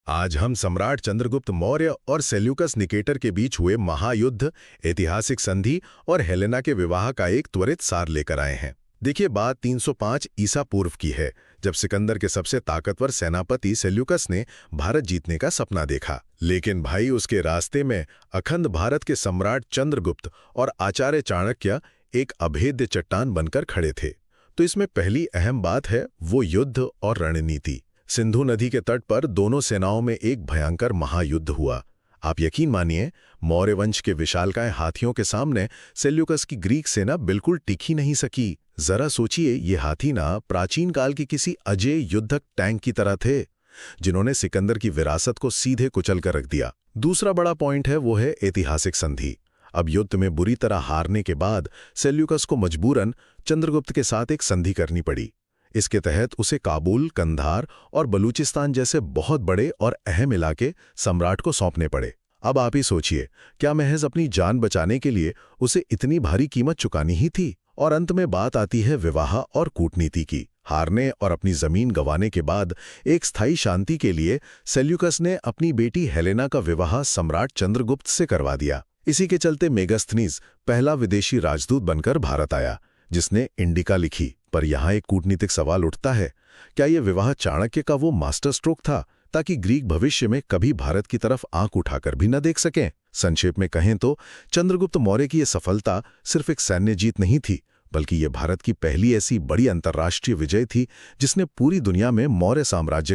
आज हम सम्राट चंद्रगुप्त मौर्य और सेल्यूकस निकेटर के बीच हुए महायुद्ध, ऐतिहासिक संधि और हेलेना के विवाह का एक त्वरित सार लेकर आए हैं। देखिए, बात 305 ईसा पूर्व की है, जब सिकंदर के सबसे ताकतवर सेनापति सेल्यूकस ने भारत जीतने का सपना देखा। लेकिन भाई, उसके रास्ते में अखंड भारत के सम्राट चंद्रगुप्त और आचार्य चाणक्य एक अभेद्य चट्टान बनकर खड़े थे। तो इसमें पहली अहम बात है वो युद्ध और रणनीति। सिंधु नदी के तट पर दोनों सेनाओं में एक भयंकर महायुद्ध हुआ। आप यकीन मानिए, मौर्य वंश के विशालकाय हाथियों के सामने सेल्यूकस की ग्रीक सेना बिल्कुल टिक ही नहीं सकी। जरा सोचिए, ये हाथी ना प्राचीन काल के किसी अजेय युद्धक टैंक की तरह थे, जिन्होंने सिकंदर की विरासत को सीधे कुचल कर रख दिया। दूसरा बड़ा पॉइंट है वो है ऐतिहासिक संधि। अब युद्ध में बुरी तरह हारने के बाद सेल्यूकस को मजबूरन चंद्रगुप्त के साथ एक संधि करनी पड़ी। इसके तहत उसे काबुल, कंधार और बलूचिस्तान जैसे बहुत बड़े और अहम इलाके सम्राट को सौंपने पड़े। अब आप ही सोचिए, क्या महज अपनी जान बचाने के लिए उसे इतनी भारी कीमत चुकानी ही थी? और अंत में बात आती है विवाह और कूटनीति की। हारने और अपनी जमीन गंवाने के बाद एक स्थायी शांति के लिए सेल्यूकस ने अपनी बेटी हेलेना का विवाह सम्राट चंद्रगुप्त से करवा दिया। इसी के चलते मेगास्थनीज पहला विदेशी राजदूत बनकर भारत आया, जिसने इंडिका लिखी। पर यहाँ एक कूटनीतिक सवाल उठता है, क्या यह विवाह चाणक्य का वो मास्टर स्ट्रोक था, ताकि ग्रीक भविष्य में कभी भारत की तरफ आंख उठाकर भी न देख सकें? संक्षेप में कहें तो चंद्रगुप्त मौर्य की यह सफलता सिर्फ एक सैन्य जीत नहीं थी, बल्कि यह भारत की पहली ऐसी बड़ी अंतर्राष्ट्रीय विजय थी जिसने पूरी दुनिया में मौर्य साम्राज्य